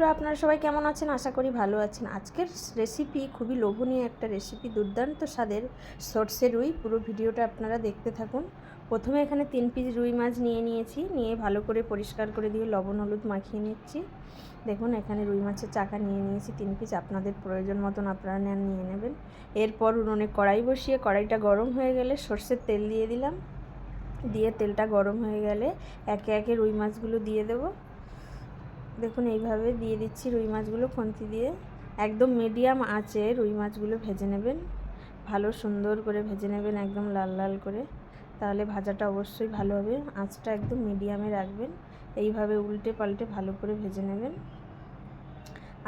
বন্ধুরা, আপনারা সবাই কেমন আছেন? আশা করি ভালো আছেন। আজকের রেসিপি খুবই লোভনীয় একটা রেসিপি, দুর্দান্ত স্বাদের সরষে রুই। পুরো ভিডিওটা আপনারা দেখতে থাকুন। প্রথমে এখানে 3 পিস রুই মাছ নিয়েছি, নিয়ে ভালো করে পরিষ্কার করে দিয়ে লবণ হলুদ মাখিয়ে নিচ্ছি। দেখুন এখানে রুই মাছের চাকা নিয়েছি 3 পিস, আপনাদের প্রয়োজন মতন আপনারা নিয়ে নেবেন। এরপর উনুনে কড়াই বসিয়ে কড়াইটা গরম হয়ে গেলে সরষের তেল দিয়ে দিলাম। দিয়ে তেলটা গরম হয়ে গেলে একে একে রুই মাছগুলো দিয়ে দেবো। দেখুন এইভাবে দিয়ে দিচ্ছি রুই মাছগুলো খুন্তি দিয়ে। একদম মিডিয়াম আঁচে রুই মাছগুলো ভেজে নেবেন, ভালো সুন্দর করে ভেজে নেবেন, একদম লাল লাল করে, তাহলে ভাজাটা অবশ্যই ভালো হবে। আঁচটা একদম মিডিয়ামে রাখবেন, এইভাবে উল্টে পাল্টে ভালো করে ভেজে নেবেন।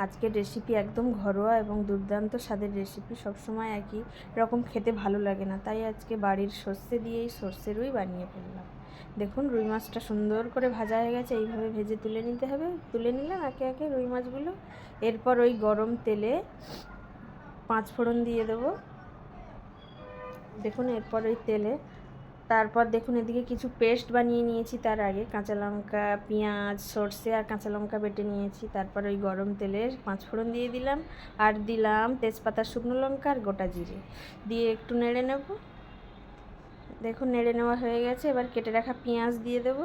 আজকের রেসিপি একদম ঘরোয়া এবং দুর্দান্ত স্বাদের রেসিপি। সবসময় একই রকম খেতে ভালো লাগে না, তাই আজকে বাড়ির সর্ষে দিয়েই সর্ষে রুই বানিয়ে ফেললাম। দেখুন রুই মাছটা সুন্দর করে ভাজা হয়ে গেছে, এইভাবে ভেজে তুলে নিতে হবে। তুলে নিলাম একে একে রুই মাছগুলো। এরপর ওই গরম তেলে 5 ফোড়ন দিয়ে দেবো। দেখুন এরপর ওই তেলে তারপর দেখুন এদিকে কিছু পেস্ট বানিয়ে নিয়েছি। তার আগে কাঁচা লঙ্কা, পেঁয়াজ, সর্ষে আর কাঁচা লঙ্কা বেটে নিয়েছি। তারপর ওই গরম তেলে 5 ফোড়ন দিয়ে দিলাম, আর দিলাম তেজপাতা, শুকনো লঙ্কা আর গোটা জিরে দিয়ে একটু নেড়ে নেব। দেখুন নেড়ে নেওয়া হয়ে গেছে। এবার কেটে রাখা পেঁয়াজ দিয়ে দেব।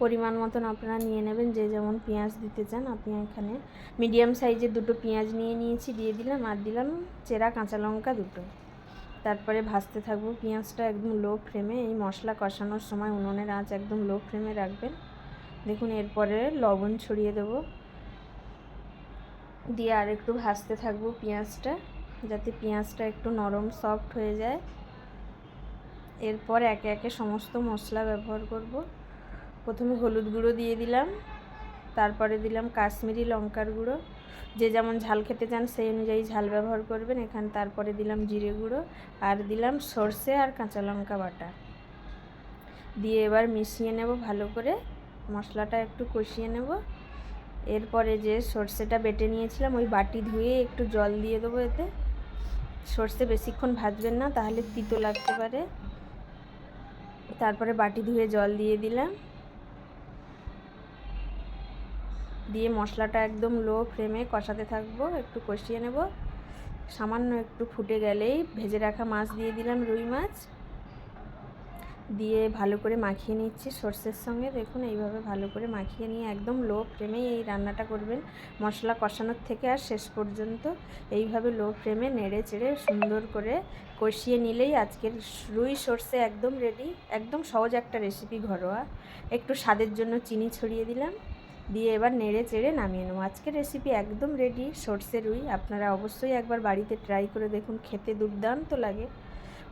পরিমাণ মতন আপনারা নিয়ে নেবেন, যে যেমন পেঁয়াজ দিতে চান। আপনি এখানে মিডিয়াম সাইজের 2টো পেঁয়াজ নিয়েছি, দিয়ে দিলাম। আর দিলাম চেরা কাঁচা লঙ্কা 2টো। তারপরে ভাজতে থাকবো পেঁয়াজটা একদম লো ফ্লেমে। এই মশলা কষানোর সময় উনুনের আঁচ একদম লো ফ্লেমে রাখবেন। দেখুন এরপরে লবণ ছড়িয়ে দেব, দিয়ে আর একটু ভাজতে থাকবো পেঁয়াজটা, যাতে পেঁয়াজটা একটু নরম সফট হয়ে যায়। এরপর একে একে সমস্ত মশলা ব্যবহার করব। প্রথমে হলুদ গুঁড়ো দিয়ে দিলাম, তারপরে দিলাম কাশ্মীরি লঙ্কার গুঁড়ো, যে যেমন ঝাল খেতে চান সেই অনুযায়ী ঝাল ব্যবহার করবেন এখানে। তারপরে দিলাম জিরে গুঁড়ো, আর দিলাম সর্ষে আর কাঁচা লঙ্কা বাটা দিয়ে এবার মিশিয়ে নেব ভালো করে। মশলাটা একটু কষিয়ে নেব। এরপরে যে সর্ষেটা বেটে নিয়েছিলাম ওই বাটি ধুয়ে একটু জল দিয়ে দেবো এতে। সর্ষে বেশিক্ষণ ভাজবেন না, তাহলে তিতো লাগতে পারে। তারপরে বাটি ধুয়ে জল দিয়ে দিলাম, দিয়ে মশলাটা একদম লো ফ্লেমে কষাতে থাকবো, একটু কষিয়ে নেব। সামান্য একটু ফুটে গেলেই ভেজে রাখা মাছ দিয়ে দিলাম, রুই মাছ দিয়ে ভালো করে মাখিয়ে নিচ্ছি সর্ষের সঙ্গে। দেখুন এইভাবে ভালো করে মাখিয়ে নিয়ে একদম লো ফ্লেমেই এই রান্নাটা করবেন, মশলা কষানোর থেকে আর শেষ পর্যন্ত। এইভাবে লো ফ্লেমে নেড়ে চেড়ে সুন্দর করে কষিয়ে নিলেই আজকের রুই সর্ষে একদম রেডি। একদম সহজ একটা রেসিপি, ঘরোয়া। একটু স্বাদের জন্য চিনি ছড়িয়ে দিলাম, দিয়ে এবার নেড়ে চেড়ে নামিয়ে নেব। আজকের রেসিপি একদম রেডি, সর্ষে রুই। আপনারা অবশ্যই একবার বাড়িতে ট্রাই করে দেখুন, খেতে দুর্দান্ত লাগে।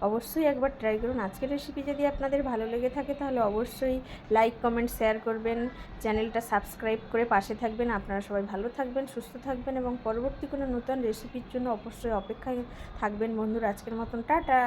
অবশ্যই একবার ট্রাই করুন। আজকের রেসিপি যদি আপনাদের ভালো লেগে থাকে তাহলে অবশ্যই লাইক কমেন্ট শেয়ার করবেন, চ্যানেলটা সাবস্ক্রাইব করে পাশে থাকবেন। আপনারা সবাই ভালো থাকবেন, সুস্থ থাকবেন এবং পরবর্তী কোনো নতুন রেসিপির জন্য অবশ্যই অপেক্ষায় থাকবেন বন্ধুরা। আজকের মতন টাটা।